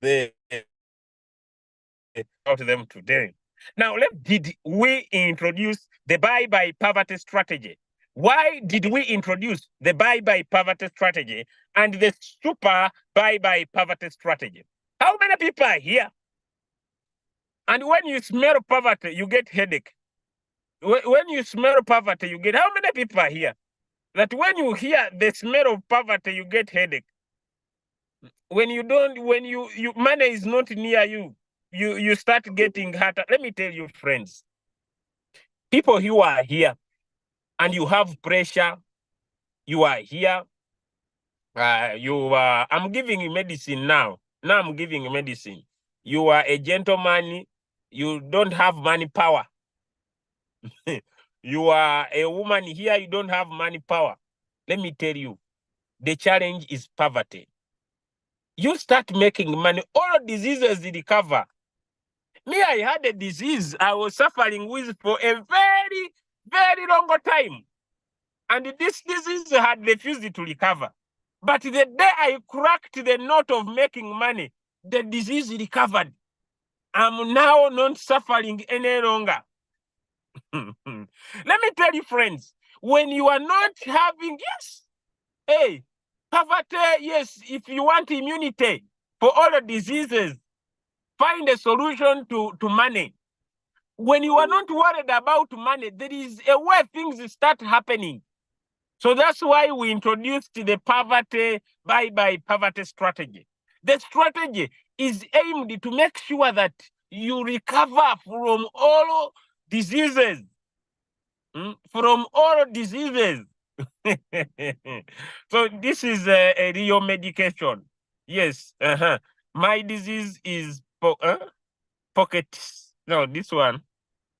they about them today. Now, did we introduce the bye-bye poverty strategy? Why did we introduce the bye-bye poverty strategy and the super bye-bye poverty strategy? How many people are here? And when you smell poverty, you get headache. When you smell poverty, you get, how many people are here? That when you hear the smell of poverty, you get headache. When you don't, when you money is not near you, you start getting hurt. Let me tell you, friends, people who are here and you have pressure, you are here. I'm giving you medicine now. Now I'm giving you medicine. You are a gentleman. You don't have money power. You are a woman here. You don't have money power. Let me tell you, the challenge is poverty. You start making money, all diseases recover. Me, I had a disease I was suffering with for a very, very long time. And this disease had refused to recover. But the day I cracked the nut of making money, the disease recovered. I'm now not suffering any longer. Let me tell you, friends, when you are not having, yes, hey, poverty, yes, if you want immunity for all the diseases, find a solution to money. When you are not worried about money, there is a way things start happening. So that's why we introduced the poverty bye-bye poverty strategy. The strategy is aimed to make sure that you recover from all diseases. From all diseases. So this is a real medication. Yes. My disease is pocket. No, this one.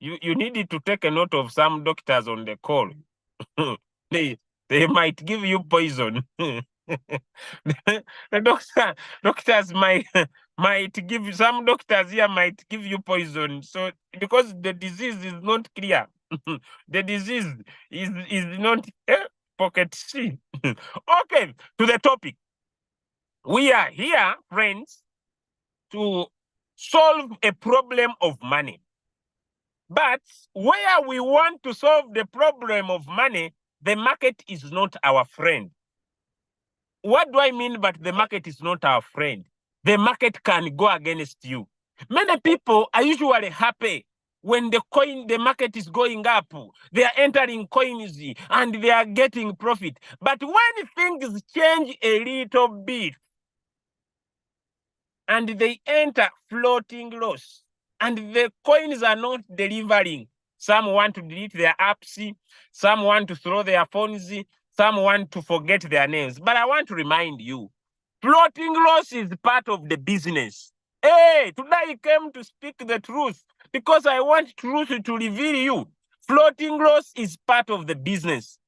You needed to take a note of some doctors on the call. They might give you poison. The doctors might give you, some doctors here might give you poison. So because the disease is not clear, the disease is not pocket C. Okay, to the topic. We are here, friends, to solve a problem of money. But where we want to solve the problem of money, the market is not our friend. What do I mean but the market is not our friend? The market can go against you. Many people are usually happy when the market is going up. They are entering coins and they are getting profit. But when things change a little bit and they enter floating loss and the coins are not delivering, some want to delete their apps, some want to throw their phones, some want to forget their names. But I want to remind you, floating loss is part of the business. Hey, today I came to speak the truth because I want truth to reveal you. Floating loss is part of the business.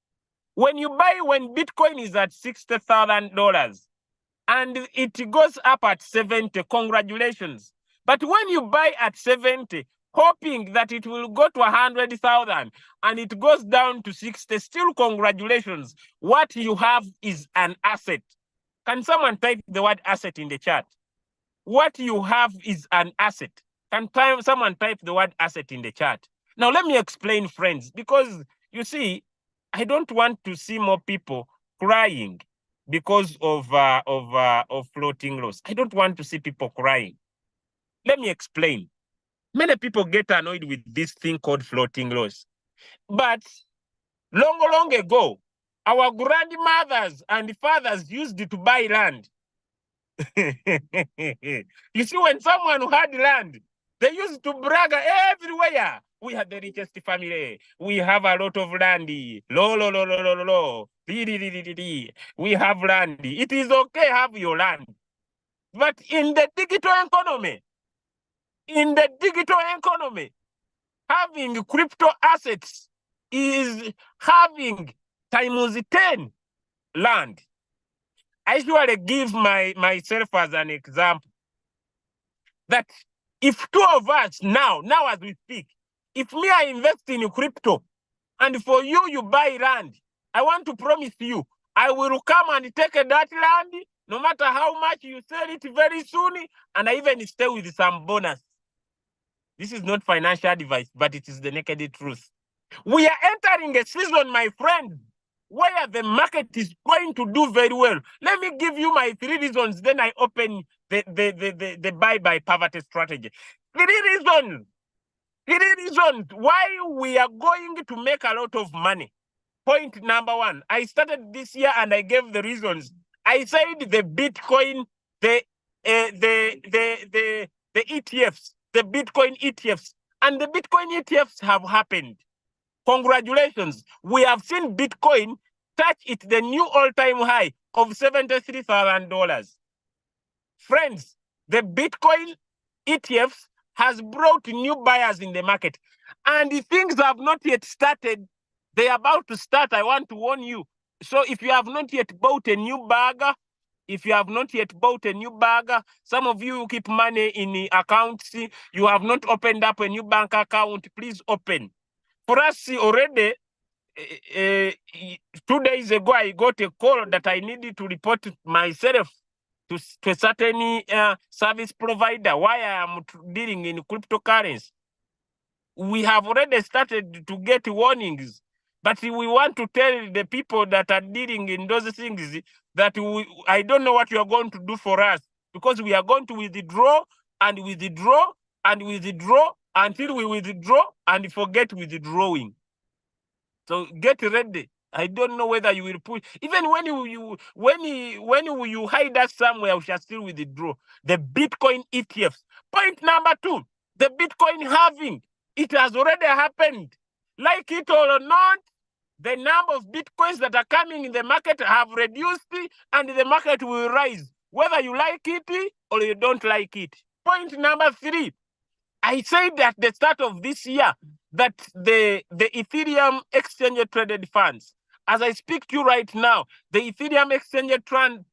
When Bitcoin is at $60,000 and it goes up at 70, congratulations. But when you buy at 70, hoping that it will go to 100,000 and it goes down to 60, still congratulations. What you have is an asset. Can someone type the word asset in the chat? What you have is an asset. Can someone type the word asset in the chat? Now, let me explain, friends, because you see, I don't want to see more people crying because of floating loss. I don't want to see people crying. Let me explain. Many people get annoyed with this thing called floating loss. But long ago, our grandmothers and fathers used it to buy land. You see, when someone who had land, they used to brag everywhere. We are the richest family. We have a lot of land. Lo. We have land. It is okay have your land. But in the digital economy, having crypto assets is having times 10 land. I usually give myself as an example that if two of us now as we speak, if me I invest in crypto and for you buy land, I want to promise you, I will come and take that land no matter how much you sell it very soon, and I even stay with some bonus. This is not financial advice, but it is the naked truth. We are entering a season, my friend, where the market is going to do very well. Let me give you my 3 reasons, then I open the buy by poverty strategy. 3 reasons. 3 reasons why we are going to make a lot of money. Point number 1, I started this year and I gave the reasons. I said the Bitcoin, the ETFs, the Bitcoin ETFs, and the Bitcoin ETFs have happened. Congratulations. We have seen Bitcoin touch the new all-time high of $73,000. Friends, the Bitcoin ETFs has brought new buyers in the market, and the things have not yet started. They are about to start. I want to warn you. So if you have not yet bought a new bagger, some of you who keep money in the accounts, you have not opened up a new bank account, please open. For us already, 2 days ago, I got a call that I needed to report myself to a certain service provider why I am dealing in cryptocurrency. We have already started to get warnings, but we want to tell the people that are dealing in those things that I don't know what you are going to do for us, because we are going to withdraw and withdraw and withdraw until we withdraw and forget withdrawing. So get ready. I don't know whether you will push. Even when you hide us somewhere, we shall still withdraw. The Bitcoin ETFs. Point number 2, the Bitcoin halving. It has already happened. Like it or not, the number of Bitcoins that are coming in the market have reduced, and the market will rise, whether you like it or you don't like it. Point number 3, I said at the start of this year that the Ethereum exchange traded funds, as I speak to you right now, the Ethereum exchange traded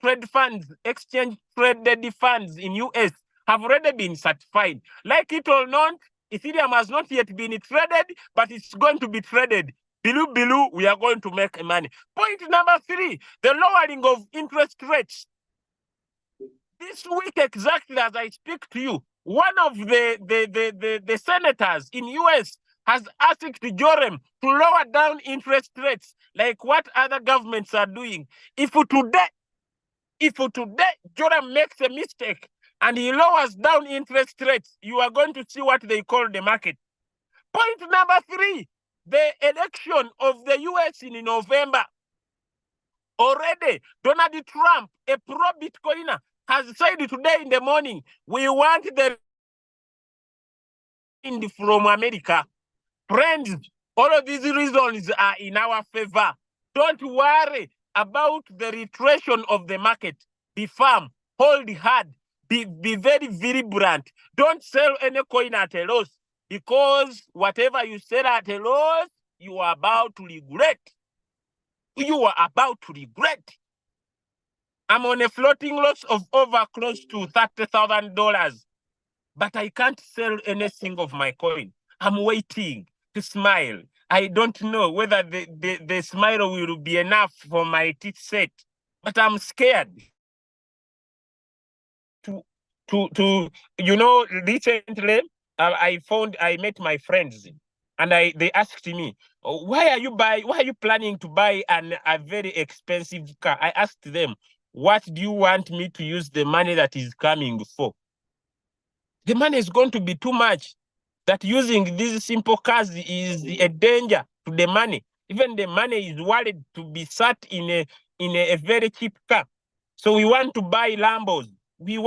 funds in US have already been certified. Like it or not, Ethereum has not yet been traded, but it's going to be traded. Below, we are going to make money. Point number 3, the lowering of interest rates. This week, exactly as I speak to you, one of the senators in US has asked Joram to lower down interest rates, like what other governments are doing. If today Joram makes a mistake and he lowers down interest rates, you are going to see what they call the market. Point number 3, the election of the US in November. Already, Donald Trump, a pro-Bitcoiner, has said today in the morning, we want the from America. Friends, all of these reasons are in our favor. Don't worry about the retraction of the market. Be firm, hold hard, be very vibrant. Don't sell any coin at a loss, because whatever you sell at a loss, you are about to regret. You are about to regret. I'm on a floating loss of over close to $30,000, but I can't sell any single of my coin. I'm waiting to smile. I don't know whether the smile will be enough for my teeth set, but I'm scared. Recently, I met my friends, and they asked me, oh, why are you planning to buy a very expensive car? I asked them, what do you want me to use the money that is coming for? The money is going to be too much. That using these simple cars is a danger to the money. Even the money is worried to be sat in a very cheap car. So we want to buy Lambos. We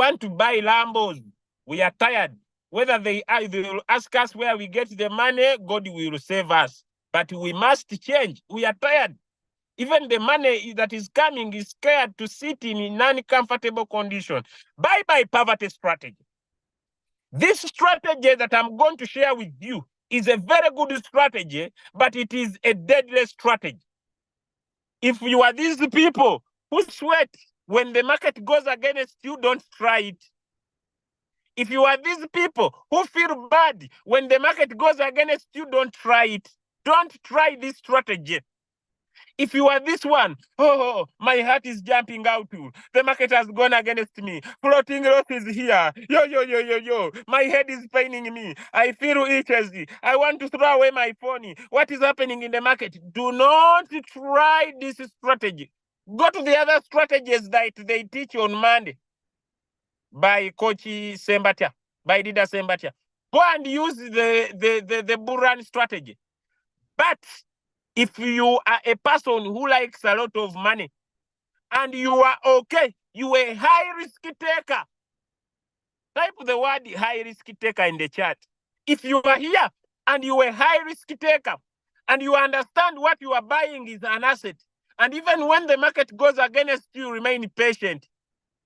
are tired. Whether they will ask us where we get the money, God will save us. But we must change. We are tired. Even the money that is coming is scared to sit in a non-comfortable condition. Bye-bye poverty strategy. This strategy that I'm going to share with you is a very good strategy, but it is a deadly strategy. If you are these people who sweat when the market goes against you, don't try it. If you are these people who feel bad when the market goes against you, don't try it. Don't try this strategy. If you are this one, oh, my heart is jumping out. The market has gone against me. Floating loss is here. Yo. My head is paining me. I feel itches. I want to throw away my phone. What is happening in the market? Do not try this strategy. Go to the other strategies that they teach on Monday by Coach Sembatia, by Leader Sembatia. Go and use the Buran strategy. But if you are a person who likes a lot of money and you are okay, you are a high risk taker. Type the word high risk taker in the chat. If you are here and you are a high risk taker and you understand what you are buying is an asset, and even when the market goes against you, remain patient.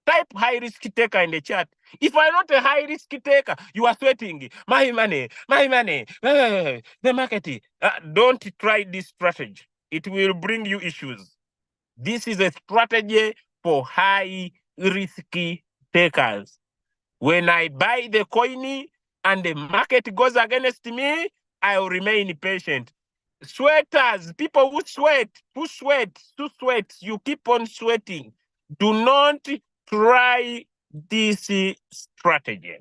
Type high risk taker in the chat. If I'm not a high risk taker, you are sweating. My money, the market. Don't try this strategy. It will bring you issues. This is a strategy for high risk takers. When I buy the coin and the market goes against me, I will remain patient. Sweaters, people who sweat, you keep on sweating. Do not try this strategy.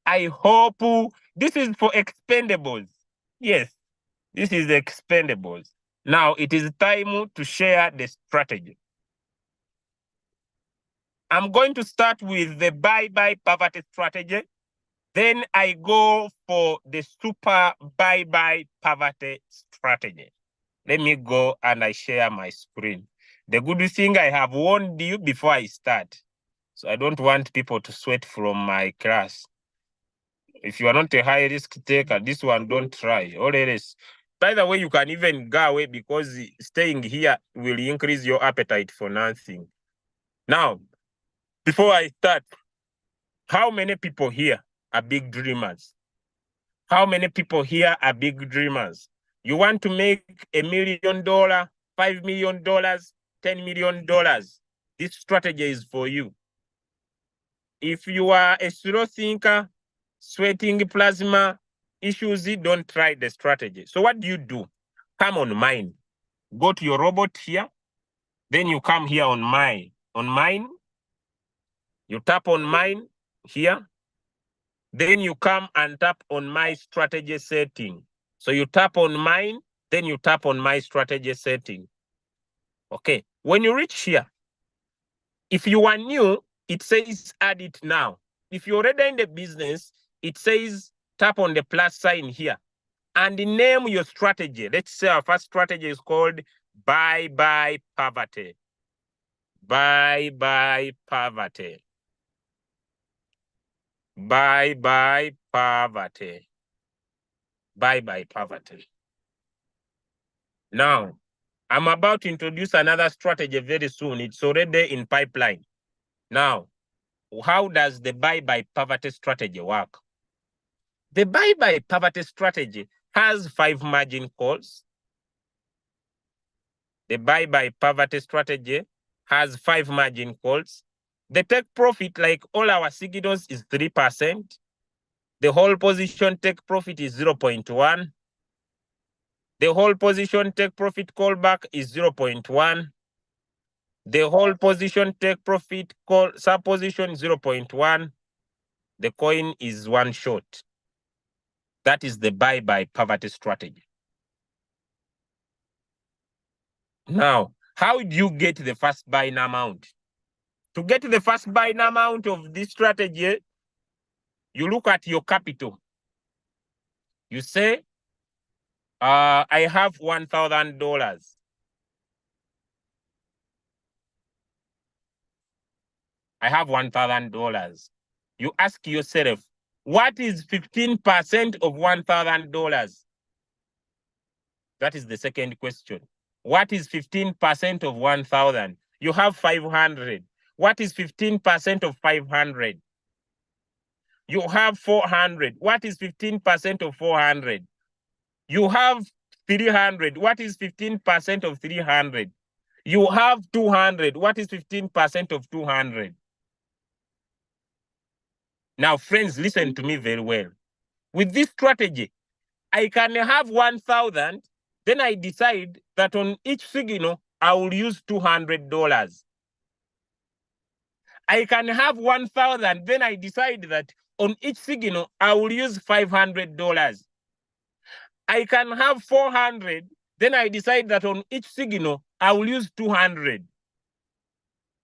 I hope this is for expendables. Yes, this is expendables. Now it is time to share the strategy. I'm going to start with the buy poverty strategy. Then I go for the super buy poverty strategy. Let me go and I share my screen. The good thing, I have warned you before I start. So I don't want people to sweat from my class. If you are not a high risk taker, this one don't try. Or else. By the way, you can even go away because staying here will increase your appetite for nothing. Now, before I start, how many people here are big dreamers? How many people here are big dreamers? You want to make $1 million, $5 million, $10 million. This strategy is for you. If you are a slow thinker, sweating plasma issues, don't try the strategy. So what do? Come on mine. Go to your robot here. Then you come here on mine. On mine, you tap on mine here. Then you come and tap on my strategy setting. So you tap on mine, then you tap on my strategy setting. Okay, when you reach here, if you are new, it says add it now. If you're already in the business, it says tap on the plus sign here and name your strategy. Let's say our first strategy is called buy poverty. Buy poverty. Buy poverty. Buy poverty. Now, I'm about to introduce another strategy very soon. It's already in pipeline. Now, how does the buy poverty strategy work? The buy poverty strategy has 5 margin calls. The buy poverty strategy has 5 margin calls. The take profit, like all our signals, is 3%. The whole position take profit is 0.1. The whole position take profit callback is 0.1. The whole position take profit call supposition 0.1. The coin is one short. That is the buy poverty strategy. Now, how do you get the first buying amount? To get the first buying amount of this strategy, you look at your capital. You say, I have $1,000. I have $1,000. You ask yourself, what is 15% of $1,000? That is the second question. What is 15% of 1,000? You have 500. What is 15% of 500? You have 400. What is 15% of 400? You have 300. What is 15% of 300? You have 200. What is 15% of 200? Now, friends, listen to me very well. With this strategy, I can have 1,000 Then I decide that on each signal, I will use $200. I can have 1,000. Then I decide that on each signal, I will use $500. I can have 400. Then I decide that on each signal, I will use 200.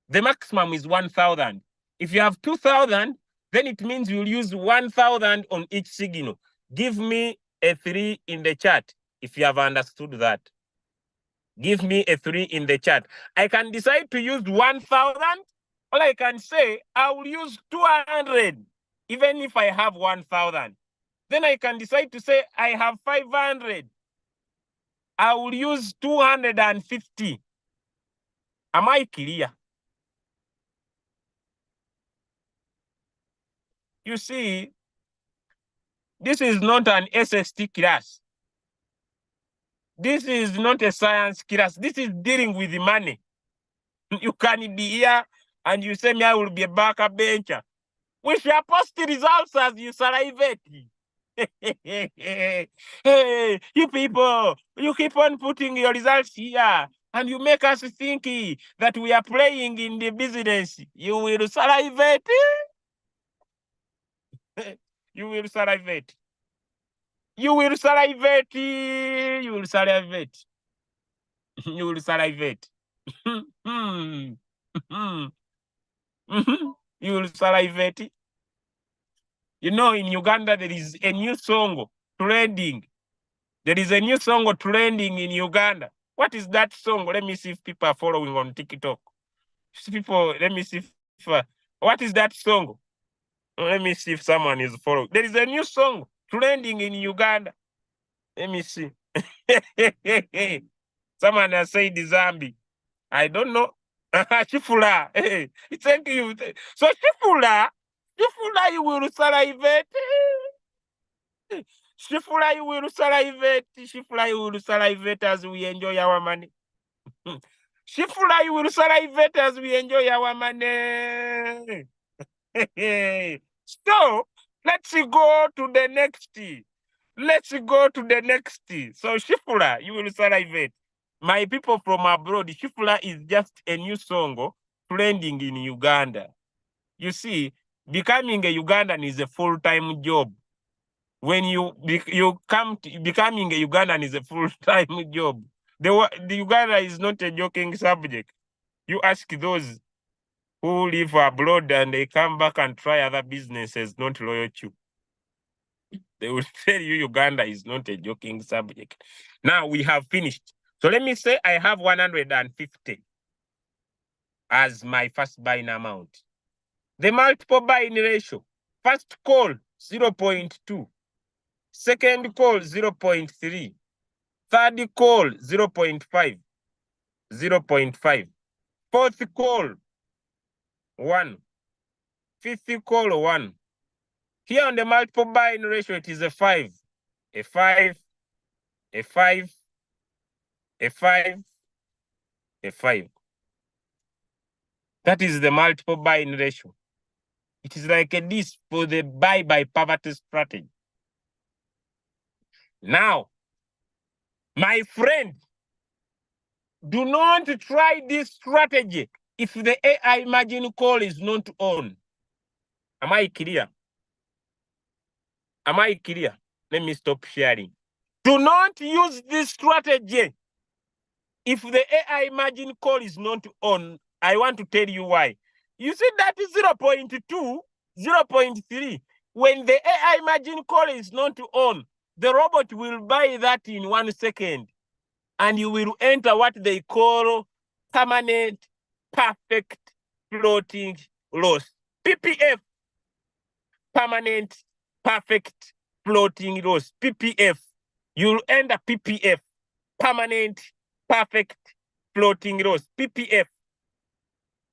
The maximum is 1,000. If you have 2,000, then it means you'll use 1,000 on each signal. Give me a 3 in the chat if you have understood that. Give me a 3 in the chat. I can decide to use 1,000, or I can say I will use 200, even if I have 1,000. Then I can decide to say I have 500. I will use 250. Am I clear? You see, this is not an SST class. This is not a science class. This is dealing with the money. You can be here and you say me I will be a backup bencher. We shall post the results as you salivate. Hey, you people, you keep on putting your results here and you make us think that we are playing in the business. You will salivate. You will salivate. You will salivate. You will salivate. You will salivate. You will salivate. You know, in Uganda, there is a new song trending. There is a new song trending in Uganda. What is that song? Let me see if people are following on TikTok. People, let me see if, what is that song? Let me see if someone is following. There is a new song trending in Uganda. Let me see. Someone has said Zambi. I don't know. Shifula. Thank you. So Shifula, you will salivate. Shifula, you will salivate. Shifula, you will salivate as we enjoy our money. Shifula, you will salivate as we enjoy our money. So, let's go to the next. Let's go to the next. So, Shifula, you will salivate. My people from abroad, Shifula is just a new song trending in Uganda. You see, becoming a Ugandan is a full-time job. When you come to becoming a Ugandan is a full-time job. The Uganda is not a joking subject. You ask those who live abroad and they come back and try other businesses, not loyal to. They will tell you Uganda is not a joking subject. Now we have finished. So let me say I have 150 as my first buying amount. The multiple buying ratio. First call 0.2. Second call 0.3. Third call 0.5. 0.5. Fourth call 1. Fifth call 1. Here on the multiple buying ratio, it is a 5. A 5. A 5. A 5. A 5. That is the multiple buying ratio. It is like a this for the buy by poverty strategy. Now, my friend, do not try this strategy if the AI margin call is not on. Am I clear? Am I clear? Let me stop sharing. Do not use this strategy if the AI margin call is not on. I want to tell you why. You see that is 0.2, 0.3. When the AI margin call is not on, the robot will buy that in 1 second. And you will enter what they call permanent perfect floating loss. PPF. Permanent perfect floating loss. PPF. You'll enter PPF. Permanent perfect floating loss. PPF.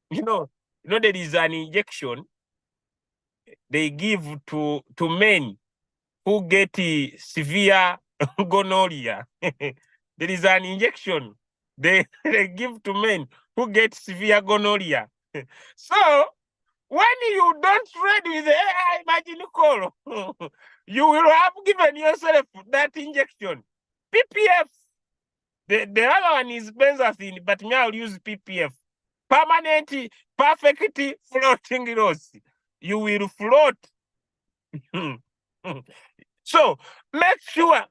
You know there is an injection they give to men who get severe gonorrhea. There is an injection they give to men who get severe gonorrhea. So, when you don't trade with the AI margin call, you will have given yourself that injection. PPF, The other one is benzethine, but me I'll use PPF. Permanent, perfect floating loss. You will float. So make sure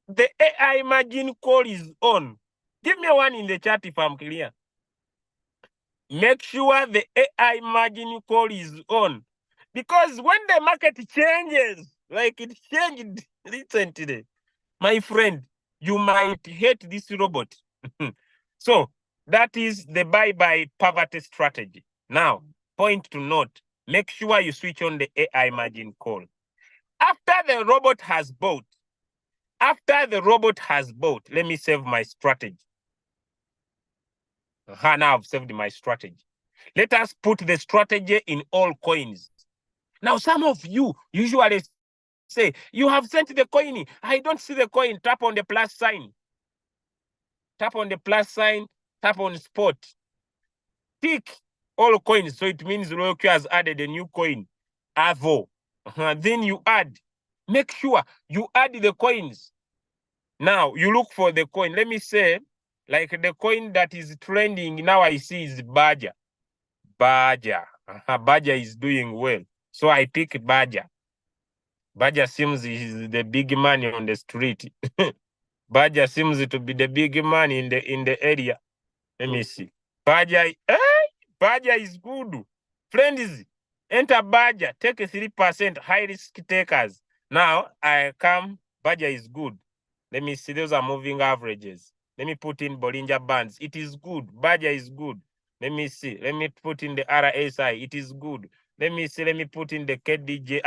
the AI margin call is on. Give me one in the chat if I'm clear. Make sure the AI margin call is on. Because when the market changes, like it changed recently, my friend, you might hate this robot. So that is the buy poverty strategy. Now, point to note, make sure you switch on the AI margin call. After the robot has bought, let me save my strategy. Now I've saved my strategy. Let us put the strategy in all coins. Now, some of you usually say, you have sent the coin. I don't see the coin. Tap on the plus sign. Tap on the plus sign. Tap on spot. Tick all coins. So it means RoyalQ has added a new coin, AVO. Then you add. Make sure you add the coins. Now, you look for the coin. Let me say, like the coin that is trending now I see is Badger. Badger. Badger is doing well. So I pick Badger. Badger seems is the big man on the street. Badger seems to be the big man in the area. Let me see. Badger, Badger is good. Friends, enter Badger, take a 3%, high risk takers. Now I come, Badger is good. Let me see, those are moving averages. Let me put in Bollinger Bands. It is good. Badger is good. Let me see. Let me put in the RSI. It is good. Let me see. Let me put in the KDJ.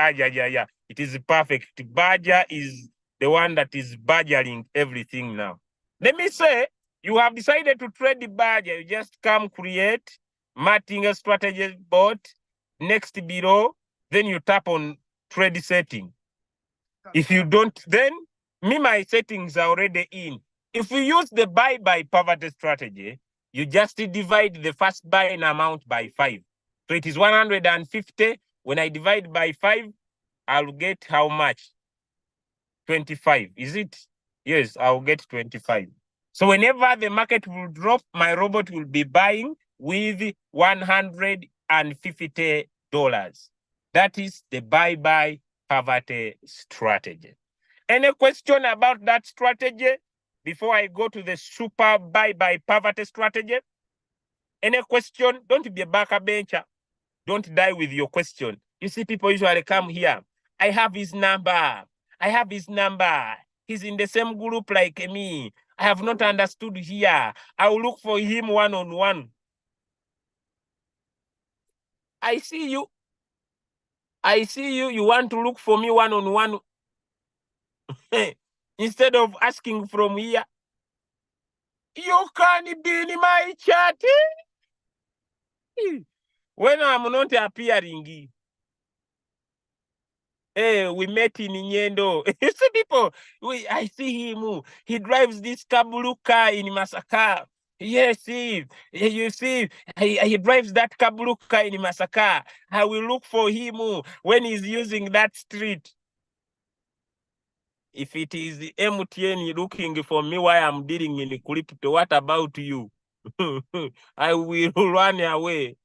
Yeah. It is perfect. Badger is the one that is badgering everything now. Let me say, you have decided to trade the Badger. You just come create Martingale strategy bot. Next below, then you tap on trade setting. If you don't, then my settings are already in. If we use the buy poverty strategy, you just divide the first buying amount by 5. So it is 150. When I divide by 5, I'll get how much? 25. Is it? Yes, I'll get 25. So whenever the market will drop, my robot will be buying with $150. That is the buy poverty strategy. Any question about that strategy before I go to the super buy poverty strategy? Any question? Don't be a backbencher. Don't die with your question. You see, people usually come here. I have his number. He's in the same group like me. I have not understood here. I will look for him one-on-one. I see you. You want to look for me one-on-one. Instead of asking from here. You can be in my chat. When I'm not appearing. Hey, we met in Nyendo. You see people, I see him. He drives this Kabulu car in Masaka. Yes, you see, he drives that Kabulu car in Masaka. I will look for him when he's using that street. If it is MTN looking for me while I'm dealing in crypto, what about you? I will run away.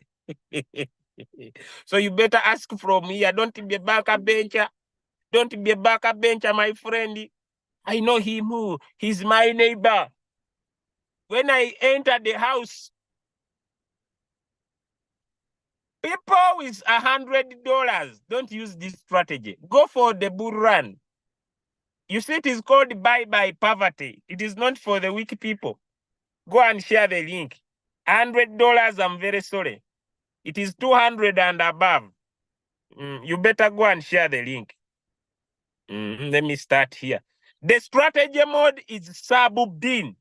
So you better ask from here. Don't be a backbencher. Don't be a backbencher, my friend. I know him. He's my neighbor. When I enter the house, people with $100 don't use this strategy. Go for the bull run. You see, it is called buy poverty. It is not for the weak people. Go and share the link. $100, I'm very sorry. It is 200 and above. You better go and share the link. Let me start here. The strategy mode is sub-bin.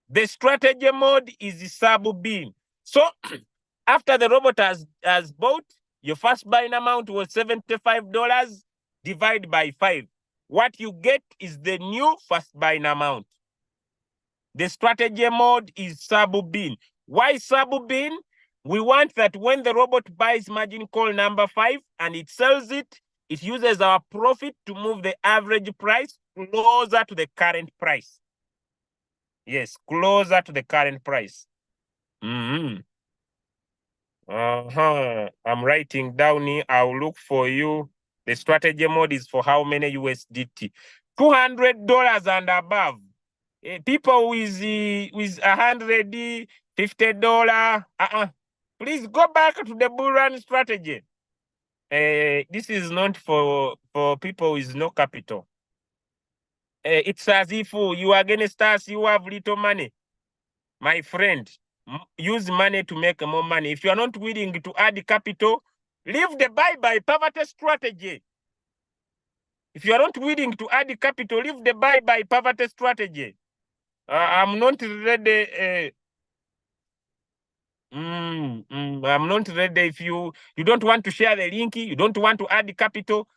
The strategy mode is sub-bin. So after the robot has bought, your first buying amount was $75, divide by 5. What you get is the new first buying amount. The strategy mode is sub-bin. Why sub-bin? We want that when the robot buys margin call number 5 and it sells it, it uses our profit to move the average price closer to the current price. Yes, closer to the current price. Mm-hmm. I'm writing down here. I'll look for you. The strategy mode is for how many USDT? $200 and above. People with $150. Please go back to the bull run strategy. This is not for people with no capital. It's as if you are against us, you have little money. My friend, use money to make more money. If you are not willing to add capital, leave the buy poverty strategy. If you are not willing to add capital, leave the buy poverty strategy. I'm not ready. I'm not ready. If you don't want to share the link, you don't want to add capital,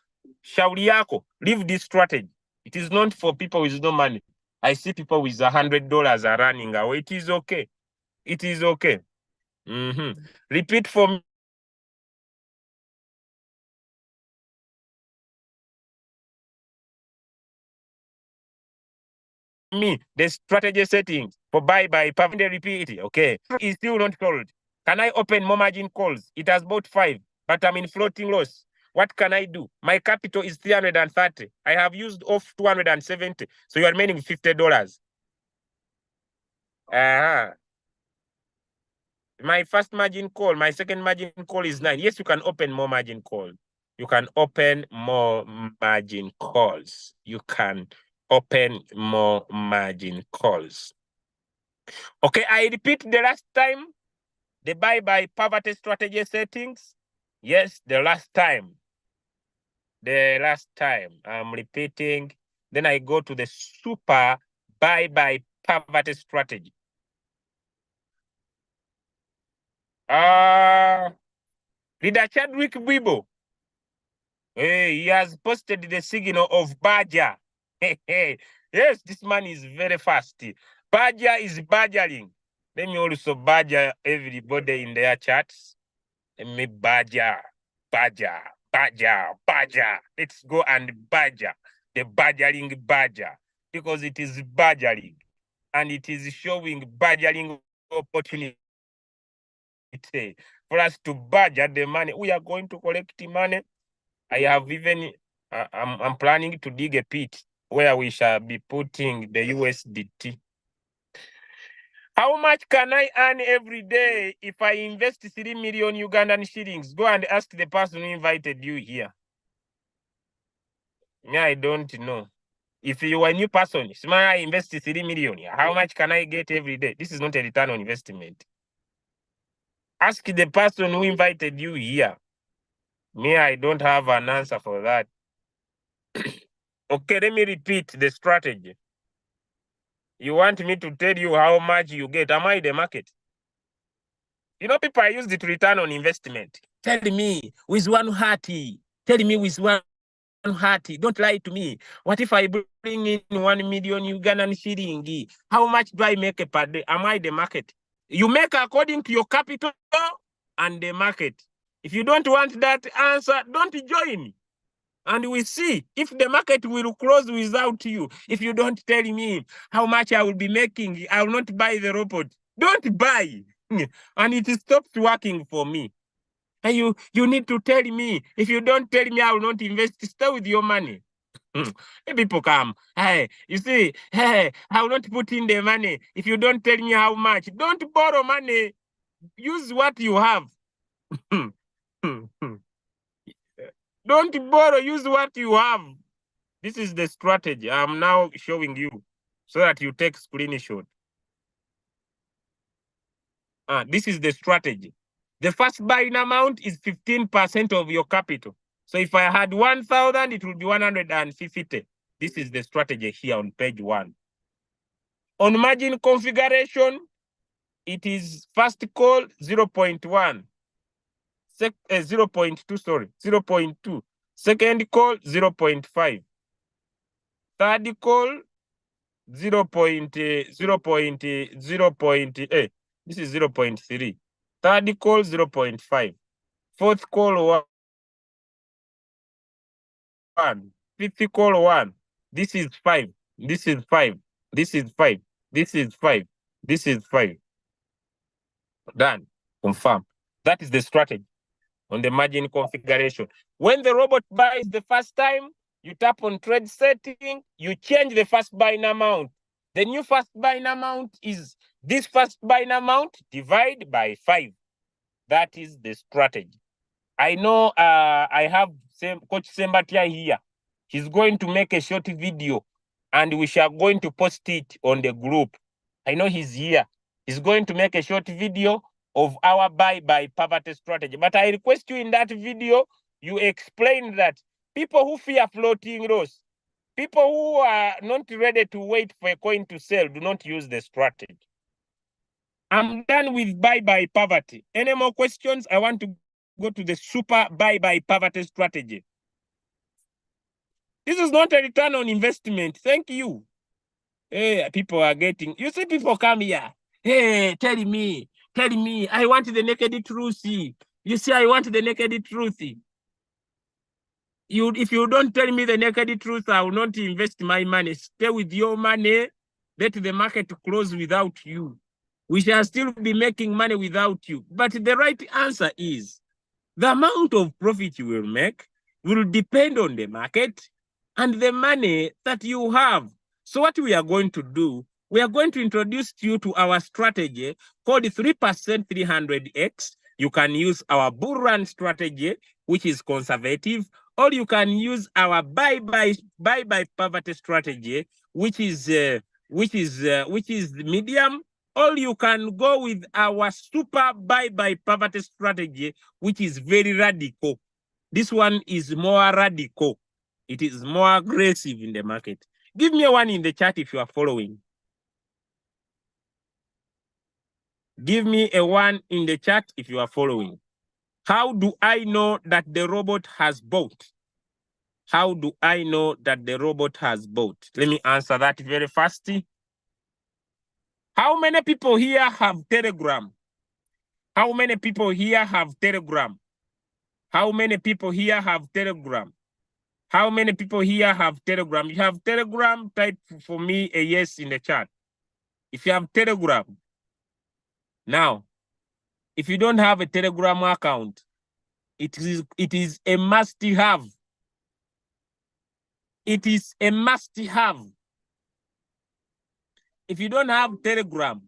shauri yako, leave this strategy. It is not for people with no money. I see people with $100 are running away. It is okay. It is okay. Repeat for me the strategy settings for buy poverty. Repeat. Okay. It's still not called. Can I open more margin calls? It has bought 5, but I'm in floating loss. What can I do? My capital is 330. I have used off 270. So you are remaining $50. My first margin call, my second margin call is 9. Yes, you can open more margin call. You can open more margin calls. You can open more margin calls. Okay, I repeat the last time. The buy poverty strategy settings. Yes, the last time. The last time. I'm repeating. Then I go to the super buy poverty strategy. Leader Chadwick Bibo. Hey, he has posted the signal of Badger. Yes, this man is very fast. Badger is badgering. Let me also badger everybody in their chats. Let me badger. Let's go and badger. The badgering badger. Because it is badgering. And it is showing badgering opportunity. For us to badger the money. We are going to collect money. I have even, I'm planning to dig a pit where we shall be putting the USDT. How much can I earn every day if I invest 3 million Ugandan shillings? Go and ask the person who invited you here. Yeah, I don't know. If you are a new person, I invest 3 million. How much can I get every day? This is not a return on investment. Ask the person who invited you here. Me, I don't have an answer for that. Okay, let me repeat the strategy. You want me to tell you how much you get? Am I the market? You know, people are used to return on investment. Tell me with one heart. Tell me with one heart. Don't lie to me. What if I bring in 1 million Ugandan shilling? How much do I make per day? Am I the market? You make according to your capital and the market. If you don't want that answer, don't join. And we see if the market will close without you. If you don't tell me how much I will be making, I will not buy the robot. Don't buy. And it stops working for me. And you need to tell me. If you don't tell me, I will not invest. Stay with your money. People come. Hey, you see, hey, I will not put in the money. If you don't tell me how much, don't borrow money. Use what you have. Don't borrow, use what you have. This is the strategy I'm now showing you so that you take screenshot. This is the strategy. The first buying amount is 15% of your capital. So if I had 1,000, it would be 150. This is the strategy here on page 1. On margin configuration, it is first call 0.1. 0.2, sorry, 0.2. Second call 0.5. Third call 0.0.8. This is 0.3. Third call 0.5. Fourth call 1. Fifth call 1. This is 5. This is 5. This is 5. This is 5. This is 5. Done. Confirm. That is the strategy on the margin configuration. When the robot buys the first time, you tap on trade setting, you change the first buying amount. The new first buying amount is this first buying amount divided by 5. That is the strategy. I know I have Coach Sembatia here. He's going to make a short video and we shall going to post it on the group. I know he's here. He's going to make a short video of our buy by poverty strategy. But I request you in that video, you explain that people who fear floating loss, people who are not ready to wait for a coin to sell, do not use the strategy. I'm done with buy by poverty. Any more questions? I want to go to the super buy by poverty strategy. This is not a return on investment. Thank you. Hey, people are getting, you see people come here. Hey, tell me, I want the naked truth. You see, I want the naked truth. If you don't tell me the naked truth, I will not invest my money. Stay with your money. Let the market close without you. We shall still be making money without you. But the right answer is the amount of profit you will make will depend on the market and the money that you have. So what we are going to do, we are going to introduce you to our strategy called 3% 300X. You can use our bull run strategy, which is conservative, or you can use our buy by poverty strategy, which is medium, or you can go with our super buy by poverty strategy, which is very radical. This one is more radical. It is more aggressive in the market. Give me a 1 in the chat if you are following. Give me a 1 in the chat if you are following. How do I know that the robot has bought? How do I know that the robot has bought? Let me answer that very fast. How many people here have Telegram? How many people here have Telegram? How many people here have Telegram? How many people here have Telegram? You have Telegram? Type for me a yes in the chat. If you have Telegram. Now, if you don't have a Telegram account, it is a must-have. It is a must-have. If you don't have Telegram,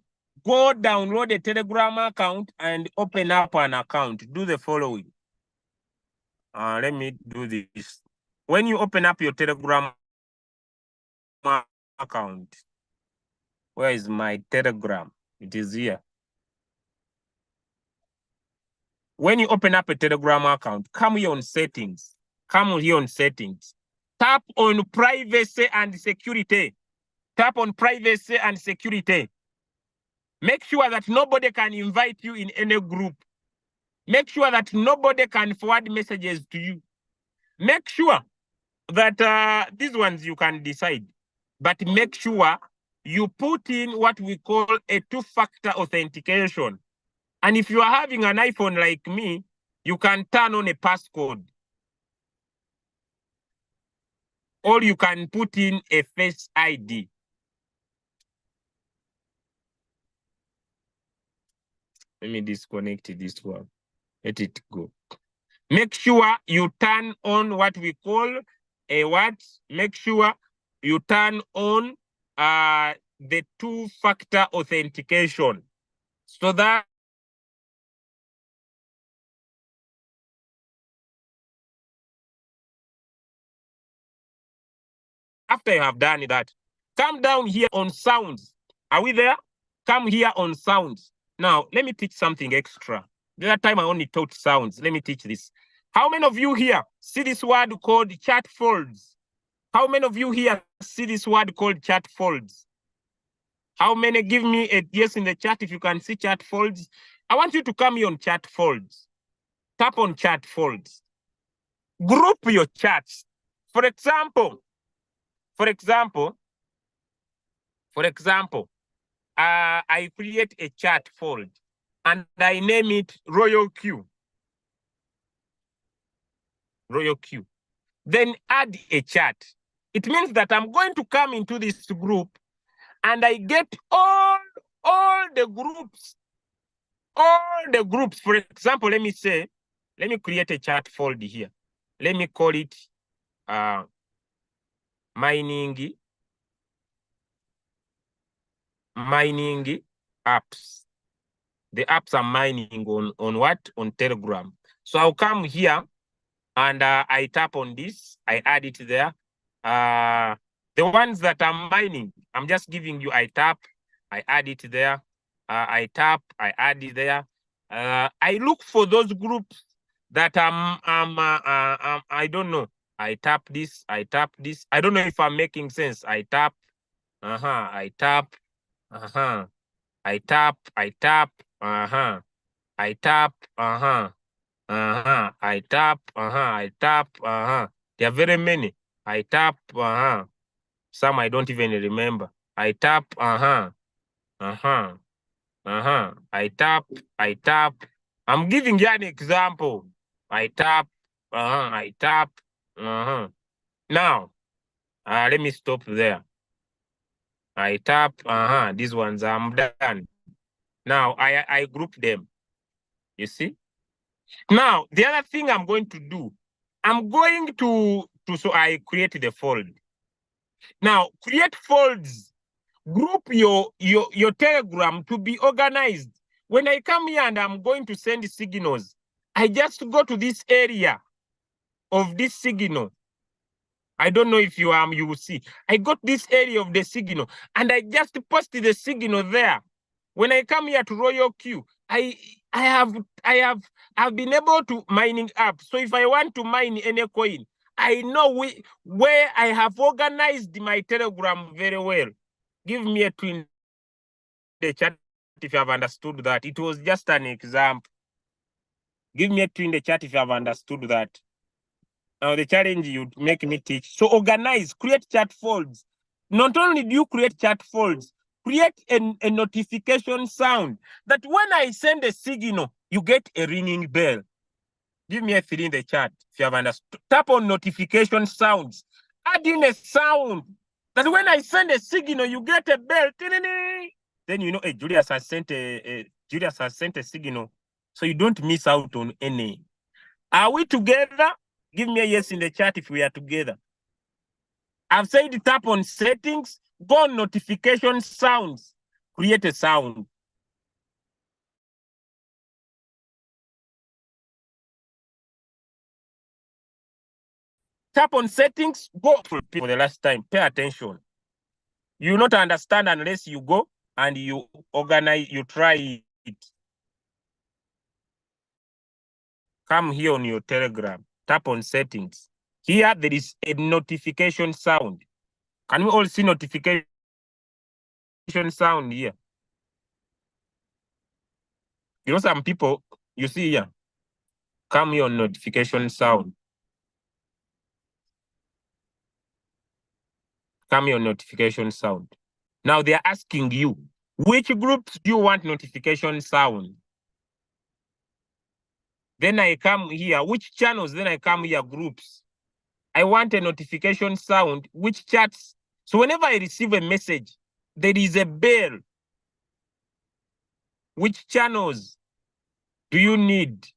go download a Telegram account and open up an account. Do the following. Let me do this. When you open up your Telegram account, where is my Telegram? It is here. When you open up a Telegram account, come here on settings. Come here on settings. Tap on privacy and security. Tap on privacy and security. Make sure that nobody can invite you in any group. Make sure that nobody can forward messages to you. Make sure that these ones you can decide. But make sure you put in what we call a 2-factor authentication. And if you are having an iPhone like me, you can turn on a passcode. Or you can put in a Face ID. Let me disconnect this one. Let it go. Make sure you turn on what we call a what? Make sure you turn on the 2-factor authentication. So that after you have done that, come down here on sounds. Are we there? Come here on sounds. Now, let me teach something extra. The other time I only taught sounds. Let me teach this. How many of you here see this word called chat folds? How many of you here see this word called chat folds? How many? Give me a yes in the chat if you can see chat folds. I want you to come here on chat folds. Tap on chat folds. Group your chats. For example, I create a chat fold and I name it Royal Q. Royal Q. Then add a chat. It means that I'm going to come into this group and I get all the groups. All the groups. For example, let me create a chat folder here. Let me call it mining apps. The apps are mining on what? On Telegram. So I'll come here and I tap on this. I add it there. The ones that I'm mining, I'm just giving you, I tap, I add it there. I tap, I add it there. I look for those groups that I don't know. I tap this, I tap this. I don't know if I'm making sense. I tap, I tap, I tap, I tap, I tap, I tap, I tap, There are very many. I tap, Some I don't even remember. I tap, I tap, I tap. I'm giving you an example. I tap, I tap, Now, let me stop there. I tap, these ones, I'm done. Now, I group them. You see? Now, the other thing I'm going to do, I'm going to so I create the fold. Now, create folds. Group your Telegram to be organized. When I come here and I'm going to send signals, I just go to this area of this signal. I don't know if you will see. I got this area of the signal and I just post the signal there. When I come here to Royal Q, I've been able to mining up. So if I want to mine any coin, I know where I have organized my Telegram very well. Give me a twin in the chat if you have understood that. It was just an example. Give me a twin in the chat if you have understood that. Now the challenge you make me teach. So organize, create chat folds. Not only do you create chat folds, create a notification sound that when I send a signal, you get a ringing bell. Give me a 3 in the chat if you have understood. Tap on notification sounds. Add in a sound that when I send a signal, you get a bell. Then you know, hey, Julius has sent a signal, so you don't miss out on any. Are we together? Give me a yes in the chat if we are together. I've said tap on settings, go on notification sounds, create a sound. Tap on settings, go for the last time, pay attention. You will not understand unless you go and you organize, you try it. Come here on your Telegram, tap on settings. Here there is a notification sound. Can we all see notification sound here? You know, some people, you see here, come here on notification sound. Come here on notification sound. Now they're asking you, which groups do you want notification sound? Then I come here, which channels? Then I come here, groups. I want a notification sound, which chats? So whenever I receive a message, there is a bell. Which channels do you need?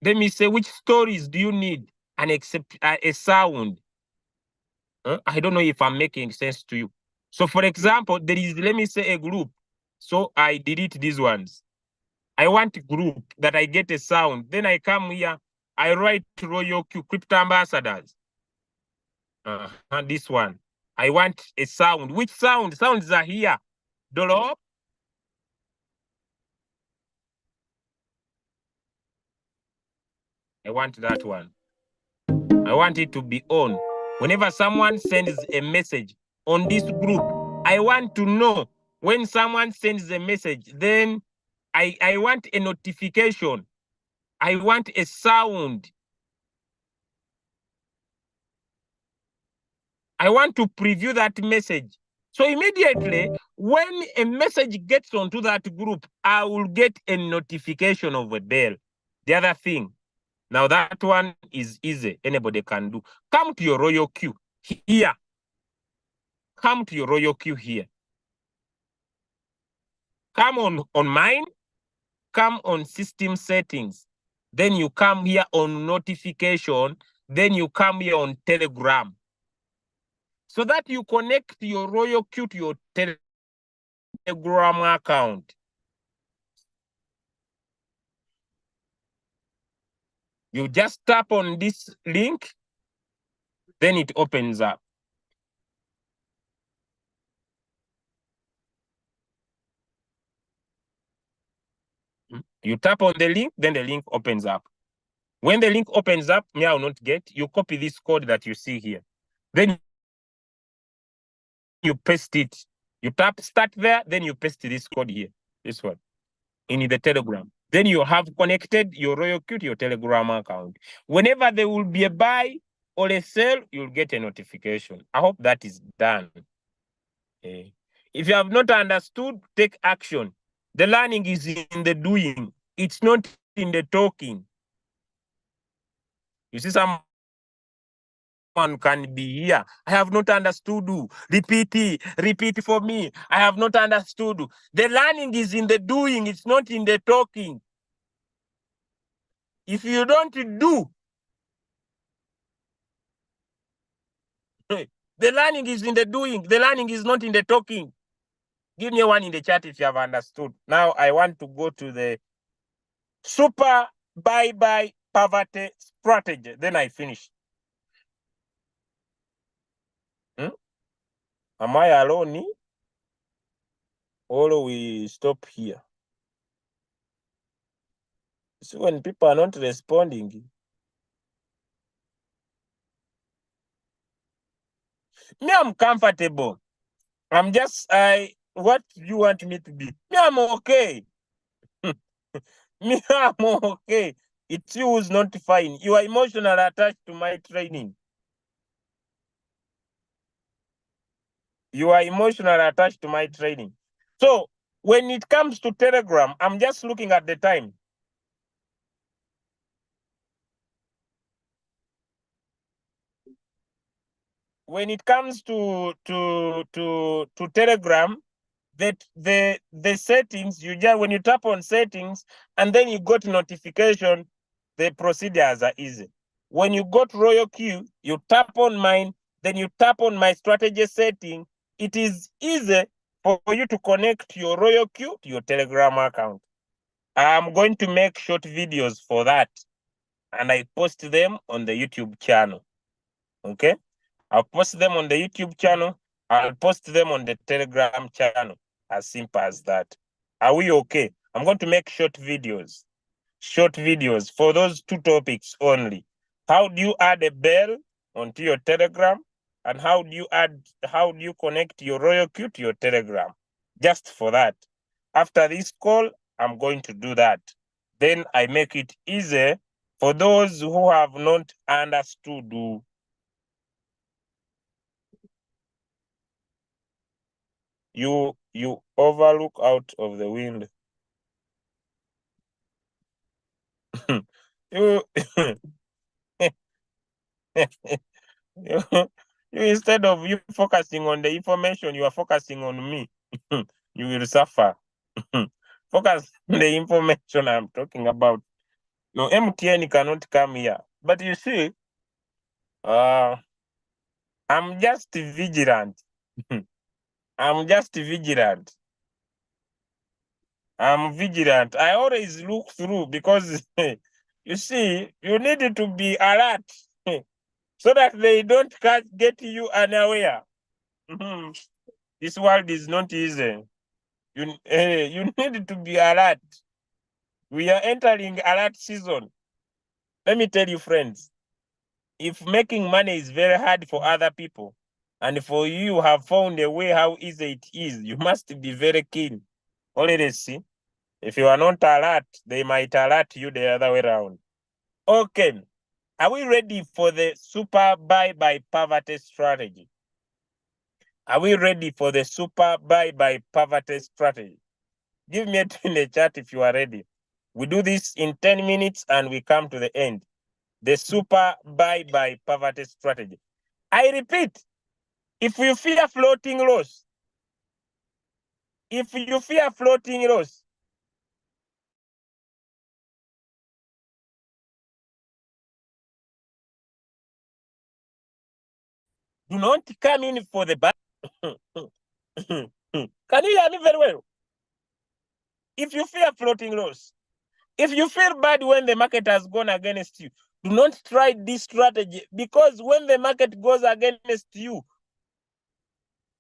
Let me say, which stories do you need? And accept a sound. I don't know if I'm making sense to you. So for example, there is, let me say, a group. So I delete these ones. I want a group that I get a sound. Then I come here, I write Royal Q Crypto Ambassadors. This one. I want a sound. Which sound? Sounds are here. Dolop. I want that one. I want it to be on. Whenever someone sends a message on this group, I want to know when someone sends a message, then I want a notification. I want a sound. I want to preview that message. So immediately, when a message gets onto that group, I will get a notification of a bell. The other thing, now that one is easy. Anybody can do. Come to your Royal Q here. come to your royal queue here. Come on mine, come on system settings. Then you come here on notification. Then you come here on Telegram. So that you connect your royal queue to your Telegram account. You just tap on this link, then it opens up. You tap on the link, then the link opens up. When the link opens up, me I will not get, you copy this code that you see here. Then you paste it. You tap start there, then you paste this code here, this one, in the Telegram. Then you have connected your royal queue to your Telegram account. Whenever there will be a buy or a sell, you'll get a notification. I hope that is done. Okay. If you have not understood, take action. The learning is in the doing. It's not in the talking. You see, someone can be here. I have not understood. Repeat for me. I have not understood. The learning is in the doing. It's not in the talking. If you don't do, the learning is in the doing. The learning is not in the talking. Give me one in the chat if you have understood. Now I want to go to the super bye-bye poverty strategy. Then I finish. Am I alone? Or we stop here? See, when people are not responding, me, I'm comfortable. I'm just, what do you want me to be? Me, I'm okay. Me, I'm okay. It's you who's not fine. You are emotionally attached to my training. You are emotionally attached to my training. So when it comes to Telegram, I'm just looking at the time. When it comes to Telegram, that the settings, you just when you tap on settings and then you go to notification, the procedures are easy. When you go to royal queue, you tap on mine, then you tap on my strategy setting. It is easy for you to connect your royal queue to your Telegram account. I'm going to make short videos for that, and I post them on the YouTube channel. Okay, I'll post them on the YouTube channel. I'll post them on the Telegram channel. As simple as that. Are we okay? I'm going to make short videos for those two topics only. How do you add a bell onto your Telegram? And how do you connect your royal queue to your Telegram? Just for that. After this call, I'm going to do that. Then I make it easy for those who have not understood. You overlook out of the wind. you, you instead of you focusing on the information, you are focusing on me. You will suffer. Focus on the information I'm talking about. No, MTN cannot come here. But you see, I'm just vigilant. I'm just vigilant. I'm vigilant. I always look through because you see, you need to be alert so that they don't get you unaware. This world is not easy. You need to be alert. We are entering alert season. Let me tell you, friends, if making money is very hard for other people, and for you have found a way how easy it is, you must be very keen. Already see, if you are not alert, they might alert you the other way around. Okay, are we ready for the super bye-bye poverty strategy? Are we ready for the super bye-bye poverty strategy? Give me a two in the chat if you are ready. We do this in 10 minutes and we come to the end. The super bye-bye poverty strategy. I repeat, If you fear floating loss, do not come in for the buy. Can you hear me very well? If you fear floating loss, if you feel bad when the market has gone against you, do not try this strategy, because when the market goes against you,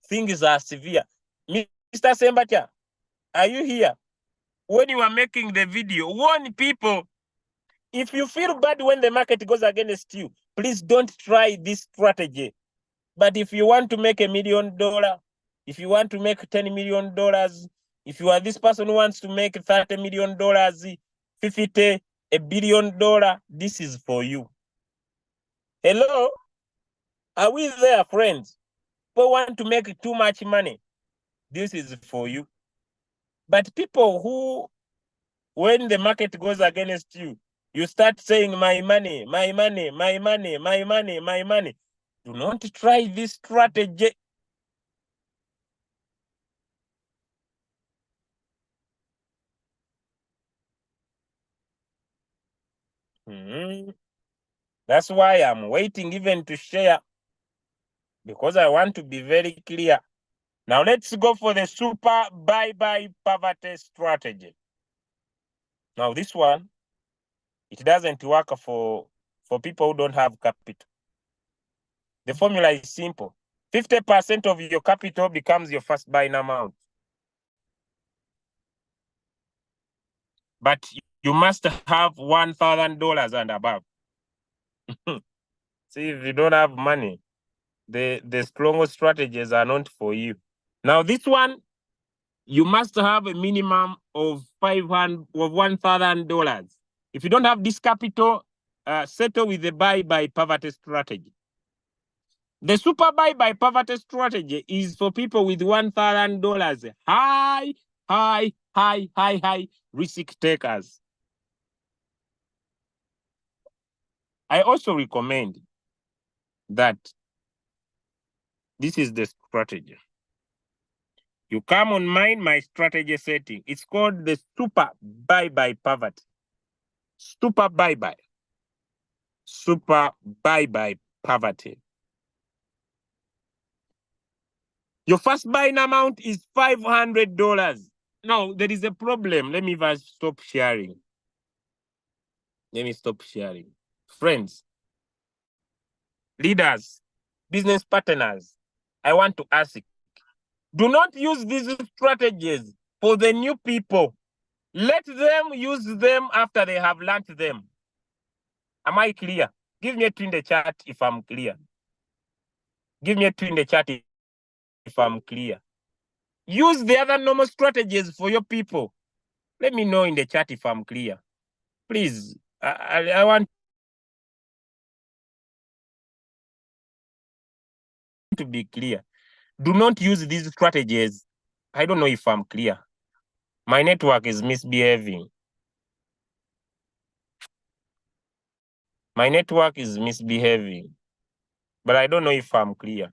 things are severe. Mr. Sembatia, are you here? When you are making the video, warn people. If you feel bad when the market goes against you, please don't try this strategy. But if you want to make $1 million, if you want to make $10 million, if you are this person who wants to make $30 million, 50, $1 billion, this is for you. Hello? Are we there, friends? People want to make too much money. This is for you. But people who, when the market goes against you, you start saying, my money, my money, my money, my money, my money. Do not try this strategy. That's why I'm waiting even to share, because I want to be very clear. Now let's go for the super bye-bye poverty strategy. Now this one, it doesn't work for people who don't have capital. The formula is simple. 50% of your capital becomes your first buying amount. But you must have $1,000 and above. See, if you don't have money, the strongest strategies are not for you. Now this one, you must have a minimum of $1,000. If you don't have this capital, settle with the buy-bye poverty strategy. The super buy-bye poverty strategy is for people with $1,000. High risk takers. I also recommend that this is the strategy. You come on my strategy setting. It's called the super buy-bye poverty. Super buy-bye. Super buy-bye poverty. Your first buying amount is $500. Now, there is a problem. Let me first stop sharing. Let me stop sharing. Friends, leaders, business partners, I want to ask, do not use these strategies for the new people. Let them use them after they have learned them. Am I clear? Give me a 2 in the chat if I'm clear. Give me a 2 in the chat if I'm clear. Use the other normal strategies for your people. Let me know in the chat if I'm clear. Please, I want to be clear. Do not use these strategies. I don't know if I'm clear. My network is misbehaving. My network is misbehaving. But I don't know if I'm clear.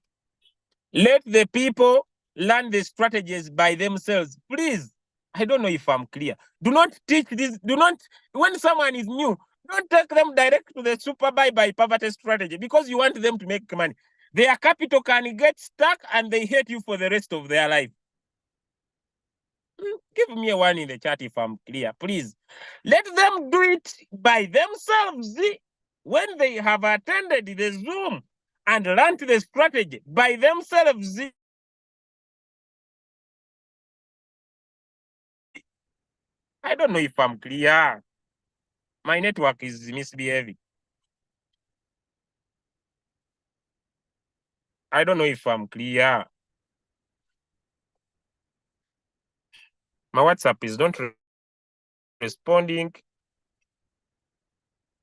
Let the people learn the strategies by themselves. Please, I don't know if I'm clear. Do not teach this. Do not, when someone is new, don't take them direct to the super buy-bye poverty strategy because you want them to make money. Their capital can get stuck and they hate you for the rest of their life. Give me a 1 in the chat if I'm clear, please. Let them do it by themselves when they have attended the Zoom and learned the strategy by themselves. I don't know if I'm clear. My network is misbehaving. I don't know if I'm clear. My WhatsApp is not responding.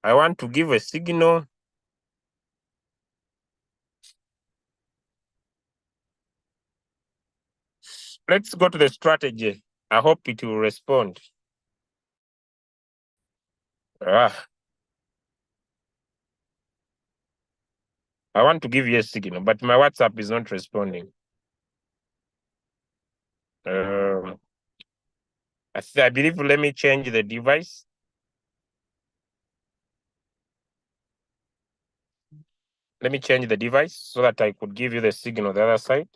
I want to give a signal. Let's go to the strategy. I hope it will respond. I want to give you a signal, but my WhatsApp is not responding. I believe, let me change the device. Let me change the device so that I could give you the signal on the other side.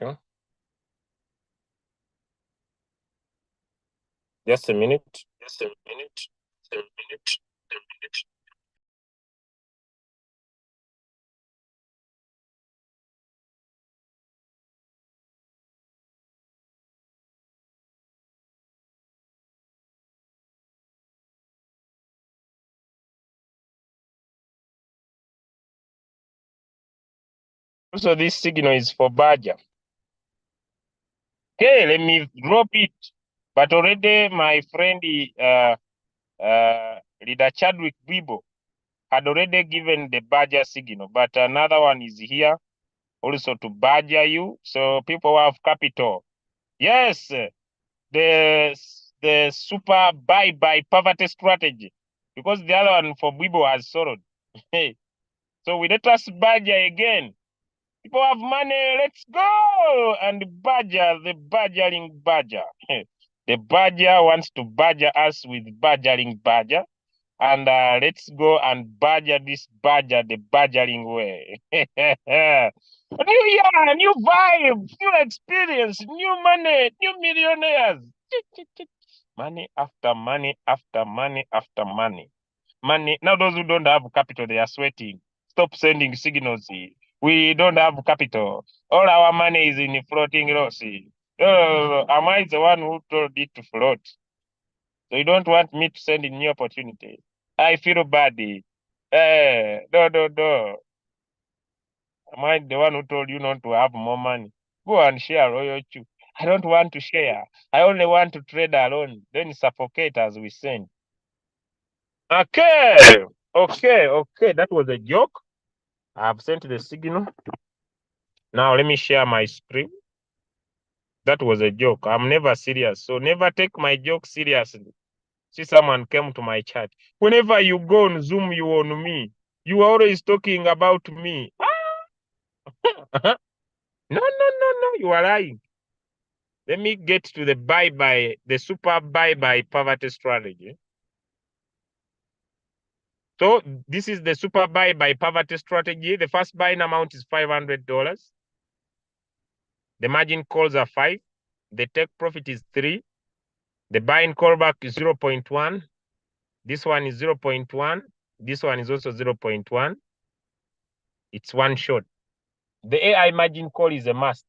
Okay. Just a minute. Just a minute. Just a minute. Just a minute. So this signal is for Badger. Okay, let me drop it. But already my friend, Leader Chadwick Bibo, had already given the Badger signal, but another one is here also to badger you. So people who have capital. Yes, the super buy poverty strategy, because the other one for Bibo has sorrowed. So we let us badger again. People have money, let's go and badger the badgering badger. The badger wants to badger us with badgering badger. And let's go and badger this badger the badgering way. New year, new vibe, new experience, new money, new millionaires. Money after money after money after money. Money. Now those who don't have capital, they are sweating. Stop sending signals. We don't have capital. All our money is in floating loss. Oh, am I the one who told it to float? So you don't want me to send in new opportunity. I feel bad. No. Am I the one who told you not to have more money? Go and share Royal Chew. I don't want to share. I only want to trade alone. Then suffocate as we send. Okay. Okay. That was a joke. I have sent the signal. Now let me share my screen. That was a joke. I'm never serious. So never take my joke seriously. See, someone came to my chat. Whenever you go on Zoom, you on me. You are always talking about me. No. You are lying. Let me get to the the super buy poverty strategy. So this is the super buy poverty strategy. The first buying amount is $500. The margin calls are 5. The take profit is 3. The buying callback is 0.1. This one is 0.1. This one is also 0.1. It's one shot. The AI margin call is a must.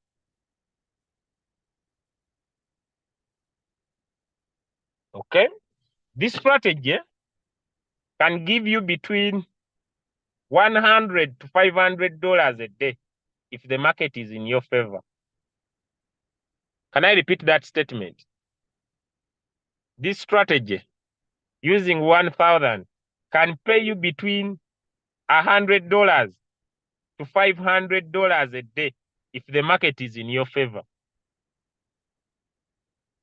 Okay. This strategy can give you between $100 to $500 a day if the market is in your favor. Can I repeat that statement? This strategy using 1,000 can pay you between $100 to $500 a day if the market is in your favor.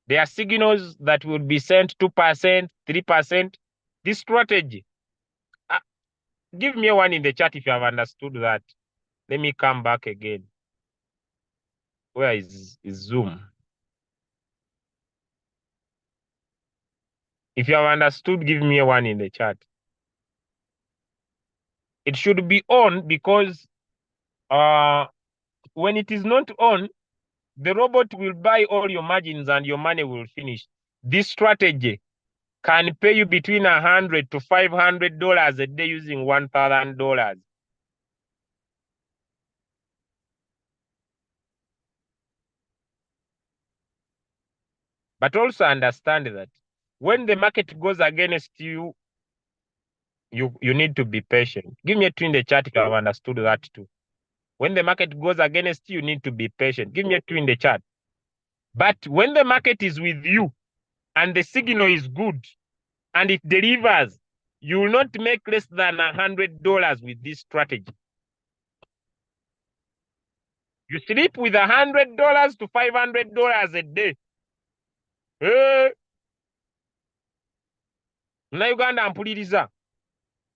There are signals that will be sent 2%, 3%. This strategy, give me one in the chat if you have understood that. Let me come back again. Where is Zoom? If you have understood, give me one in the chat. It should be on because when it is not on, the robot will buy all your margins and your money will finish. This strategy can pay you between $100 to $500 a day using $1,000. But also understand that when the market goes against you, you need to be patient. Give me a 2 in the chat if you have understood that too. When the market goes against you, you need to be patient. Give me a 2 in the chat. But when the market is with you and the signal is good and it delivers, you will not make less than $100 with this strategy. You sleep with $100 to $500 a day. Munnayuganda mpuliriza.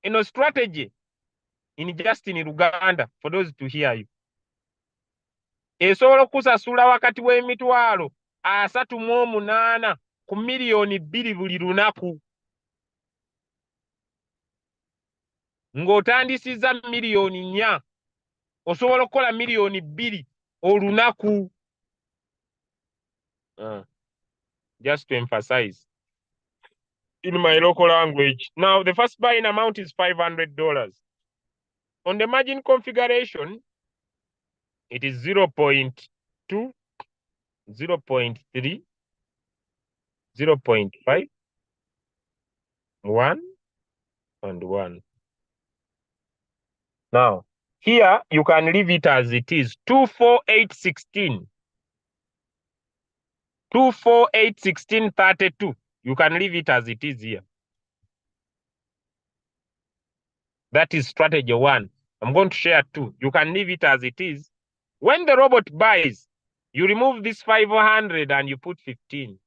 Eno strategy in Justin Luganda, for those to hear you. Esobola okusasula wakati w'emitwalo 38 ku miliyoni 2 buli lunaku. Ng'otandisizza miliyoni 4 osobola okukola miliyoni 2 olunaku. Just to emphasize in my local language. Now, the first buying amount is $500. On the margin configuration, it is 0.2, 0.3, 0.5, 1, and 1. Now, here you can leave it as it is, 24816. 24816.32. You can leave it as it is here. That is strategy 1. I'm going to share 2. You can leave it as it is. When the robot buys, you remove this 500 and you put 15.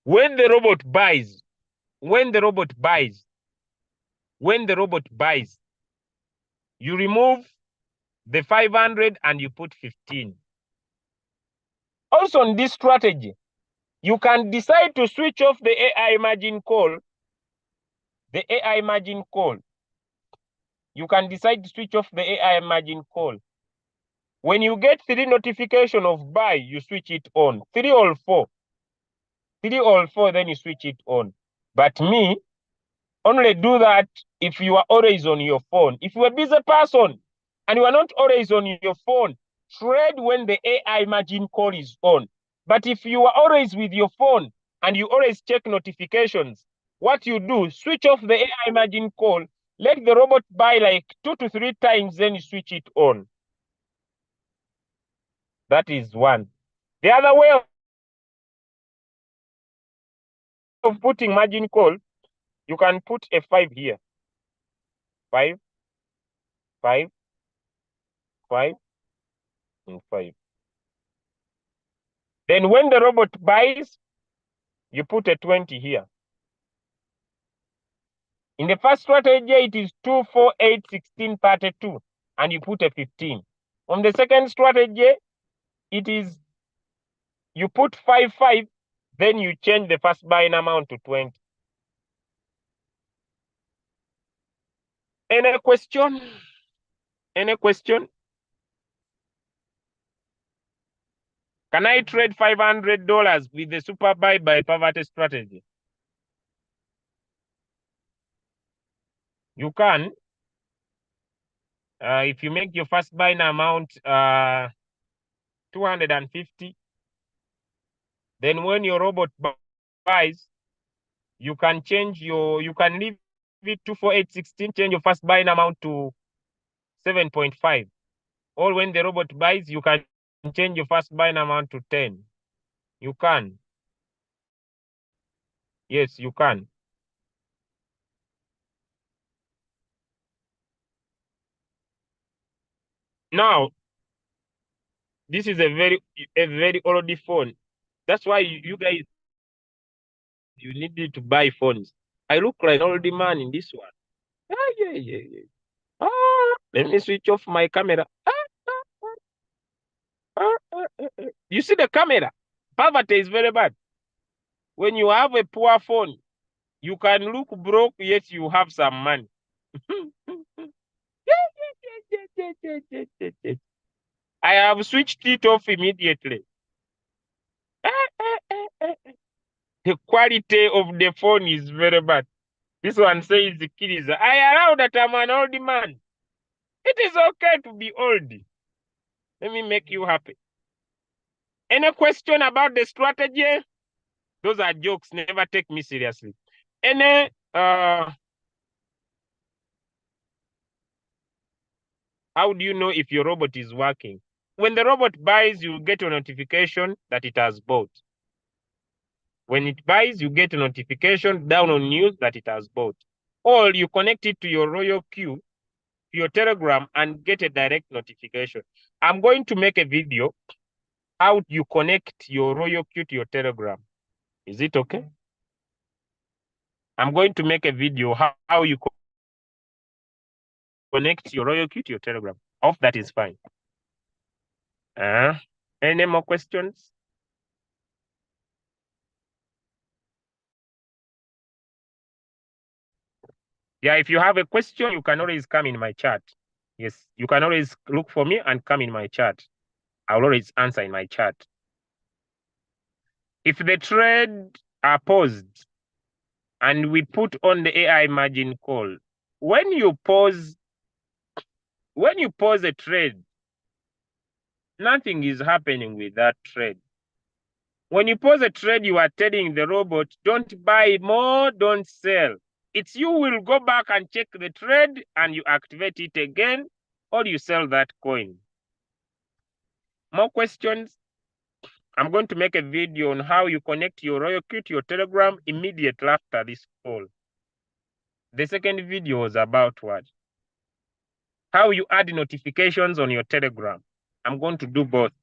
When the robot buys, you remove the 500 and you put 15. Also on this strategy, you can decide to switch off the AI margin call. You can decide to switch off the AI margin call. When you get 3 notification of buy, you switch it on. 3 or 4. 3 or 4, then you switch it on. But me, only do that if you are always on your phone. If you're a busy person and you are not always on your phone, trade when the AI margin call is on. But if you are always with your phone and you always check notifications, what you do, switch off the AI margin call, let the robot buy like 2 to 3 times, then you switch it on. That is one. The other way of putting margin call, you can put a 5 here. 5, 5, 5, and 5. Then when the robot buys, you put a 20 here. In the first strategy, it is 2, 4, 8, 16, 32, and you put a 15. On the second strategy, it is you put 5, 5, then you change the first buying amount to 20. Any question? Any question? Can I trade $500 with the super buy by poverty strategy? You can. If you make your first buying amount 250, then when your robot buys, you can change you can leave it 24816, change your first buying amount to 7.5. Or when the robot buys, you can change your first buying amount to 10. You can. Yes, you can. Now, this is a very old phone. That's why you guys, you needed to buy phones. I look like an old man in this one. Yeah. Let me switch off my camera. You see the camera? Poverty is very bad. When you have a poor phone, you can look broke, yet you have some money. I have switched it off immediately. The quality of the phone is very bad. This one says the kid is. I allow that I'm an old man. It is okay to be old. Let me make you happy. Any question about the strategy? Those are jokes. Never take me seriously. Any how do you know if your robot is working? When the robot buys, you get a notification that it has bought. When it buys, you get a notification down on news that it has bought. Or you connect it to your Royal Queue, your Telegram, and get a direct notification. I'm going to make a video how you connect your Royal Queue to your Telegram. Is it okay? I'm going to make a video how you connect your RoyalQ to your Telegram. Hope that is fine. Any more questions? Yeah, if you have a question, you can always come in my chat. Yes, you can always look for me and come in my chat. I'll always answer in my chat. If the trade are paused and we put on the AI margin call, when you pause a trade, nothing is happening with that trade. When you pause a trade, you are telling the robot, don't buy more, don't sell. It's you will go back and check the trade and you activate it again, or you sell that coin. More questions? I'm going to make a video on how you connect your RoyalQ to your Telegram immediately after this call. The second video was about what? How you add notifications on your Telegram. I'm going to do both.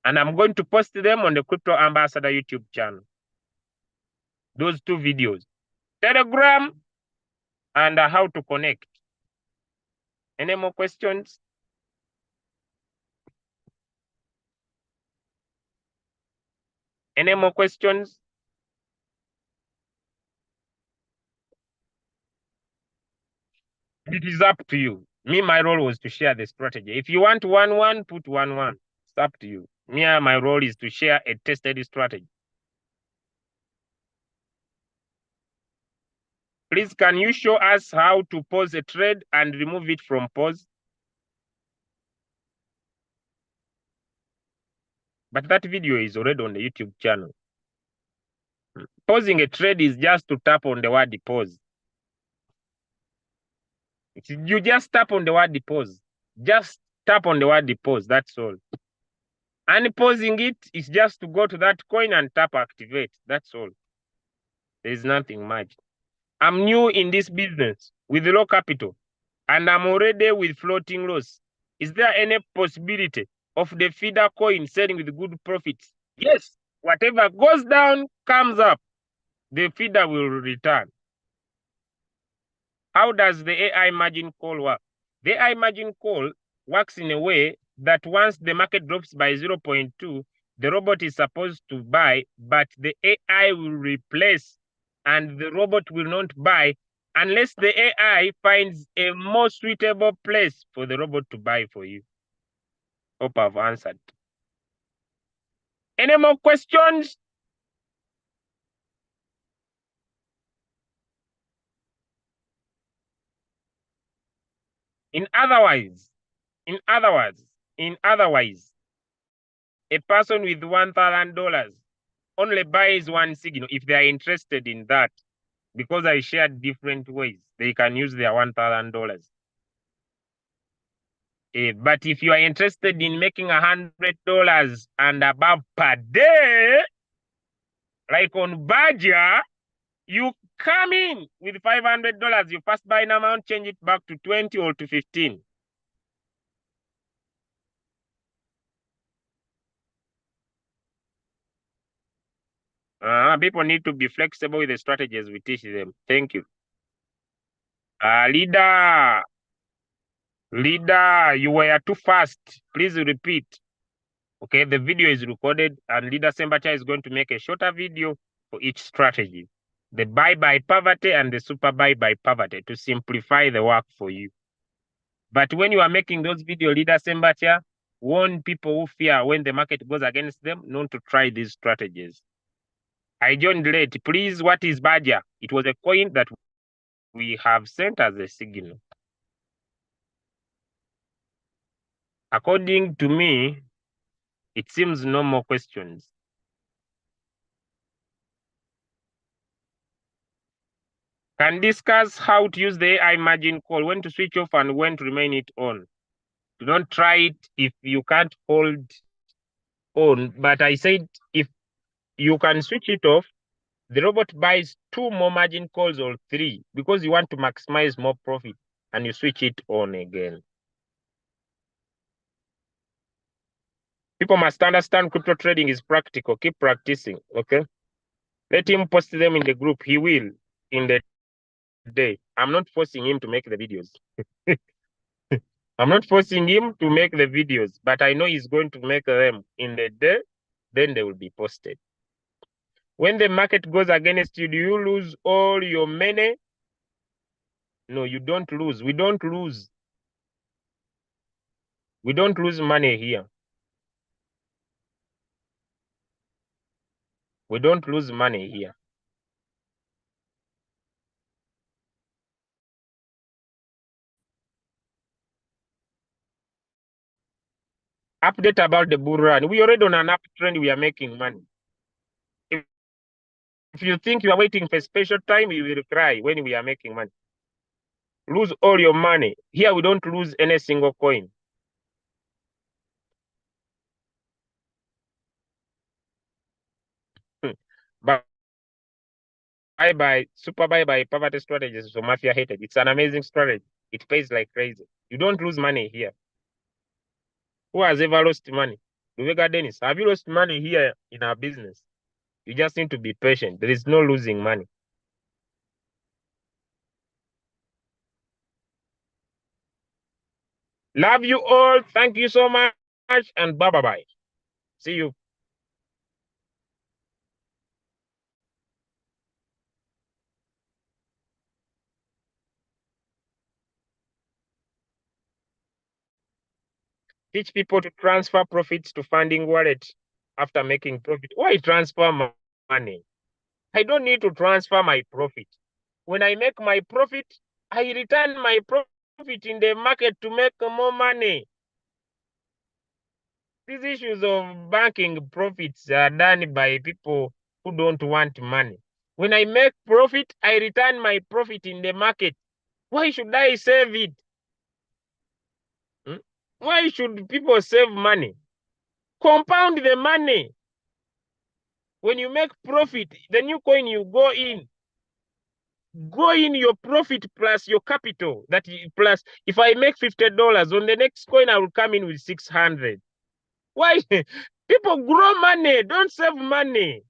And I'm going to post them on the Crypto Ambassador YouTube channel. Those two videos. Telegram and how to connect. Any more questions? Any more questions? It is up to you. Me, my role was to share the strategy. If you want 1-1, put 1-1. It's up to you. Me, my role is to share a tested strategy. Please, can you show us how to pause a trade and remove it from pause? But that video is already on the YouTube channel. Pausing a trade is just to tap on the word pause. You just tap on the word pause. Just tap on the word pause, that's all. Unpausing it is just to go to that coin and tap activate, that's all. There's nothing much. I'm new in this business with low capital and I'm already with floating loss. Is there any possibility of the feeder coin selling with good profits? Yes, whatever goes down comes up. The feeder will return. How does the AI margin call work? The AI margin call works in a way that once the market drops by 0.2, the robot is supposed to buy, but the AI will replace and the robot will not buy unless the AI finds a more suitable place for the robot to buy for you. Hope I've answered. Any more questions? In other words, a person with $1,000 only buys one signal if they are interested in that, because I shared different ways they can use their $1,000. But if you are interested in making $100 and above per day, like on Badger, you come in with $500. You first buy an amount, change it back to 20 or to 15. People need to be flexible with the strategies we teach them. Thank you. Leader, you were too fast. Please repeat. Okay, the video is recorded and Leader Sembacha is going to make a shorter video for each strategy. The buy by poverty and the super buy by poverty to simplify the work for you. But when you are making those videos, Leader Sembacha, warn people who fear when the market goes against them not to try these strategies. I joined late. Please, what is Badger? It was a coin that we have sent as a signal. According to me, it seems no more questions. Can discuss how to use the AI margin call, when to switch off and when to remain it on. Do not try it if you can't hold on. But I said if you can switch it off, the robot buys 2 more margin calls or 3 because you want to maximize more profit and you switch it on again. People must understand crypto trading is practical. Keep practicing, okay? Let him post them in the group. He will in the day. I'm not forcing him to make the videos. I'm not forcing him to make the videos, but I know he's going to make them in the day, then they will be posted. When the market goes against you, do you lose all your money? No, you don't lose. We don't lose. We don't lose money here. We don't lose money here. Update about the bull run. We already on an uptrend. We are making money. If you think you are waiting for a special time, you will cry when we are making money. Lose all your money. Here we don't lose any single coin. But bye-bye, super bye-bye poverty strategies for mafia hated. It's an amazing strategy. It pays like crazy. You don't lose money here. Who has ever lost money? Luvega Dennis, have you lost money here in our business? You just need to be patient. There is no losing money. Love you all. Thank you so much. And bye-bye. See you. Teach people to transfer profits to funding wallet after making profit. Why transfer money? I don't need to transfer my profit. When I make my profit, I return my profit in the market to make more money. These issues of banking profits are done by people who don't want money. When I make profit, I return my profit in the market. Why should I save it? Why should people save money? Compound the money. When you make profit, the new coin you go in your profit plus your capital. That plus, if I make $50, on the next coin I will come in with 600. Why? People grow money, don't save money.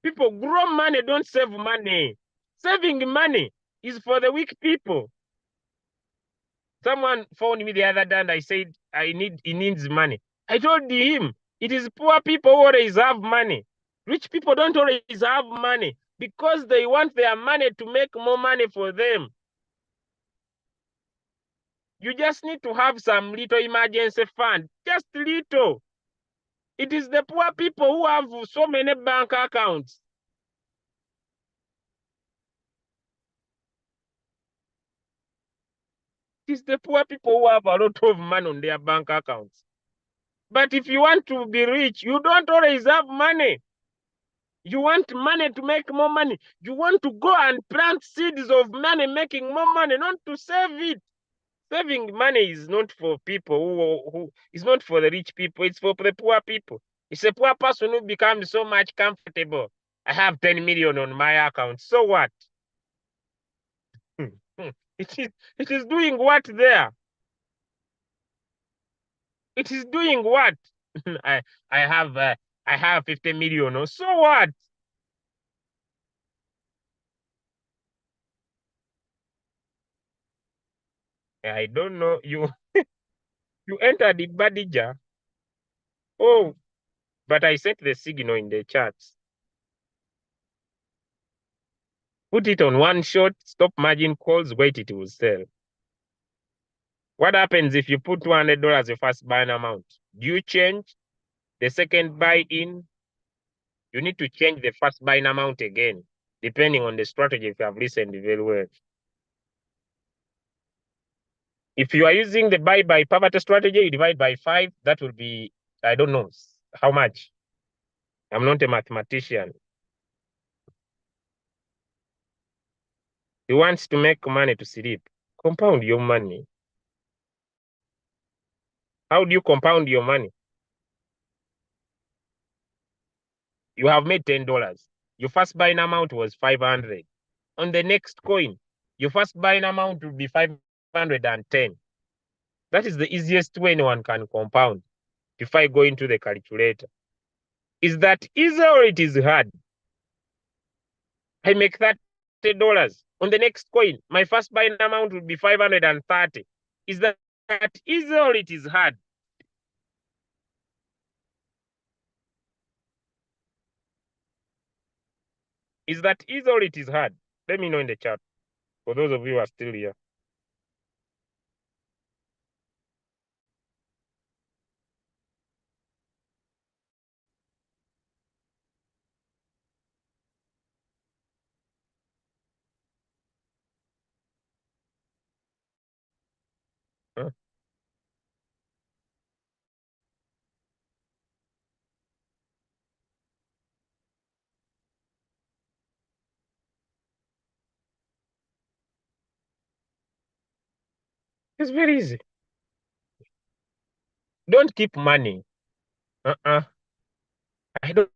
People grow money, don't save money. Saving money is for the weak people. Someone phoned me the other day and I said, he needs money. I told him, it is poor people who always have money. Rich people don't always have money because they want their money to make more money for them. You just need to have some little emergency fund, just little. It is the poor people who have so many bank accounts. It is the poor people who have a lot of money on their bank accounts. But if you want to be rich, you don't always have money. You want money to make more money. You want to go and plant seeds of money, making more money, not to save it. Saving money is not for people who it's not for the rich people, it's for the poor people. It's a poor person who becomes so much comfortable. I have 10 million on my account. So what? It is doing what there? It is doing what? I have 50 million. Or so what? I don't know. You entered the Badija. Oh, but I sent the signal in the chats. Put it on one shot, stop margin calls, wait, it will sell. What happens if you put $200 your first buying amount? Do you change the second buy in? You need to change the first buying amount again, depending on the strategy if you have listened very well. If you are using the buy by poverty strategy, you divide by 5, that will be, I don't know how much. I'm not a mathematician. You want to make money to sleep. Compound your money. How do you compound your money? You have made $10. Your first buying amount was 500. On the next coin, your first buying amount will be 510. That is the easiest way anyone can compound. If I go into the calculator, Is that easy or it is hard? I make $30 on the next coin. My first buying amount will be 530. Is that easy or it is hard? Is that easy or it is hard? Let me know in the chat for those of you who are still here. Huh? It's very easy. Don't keep money. I don't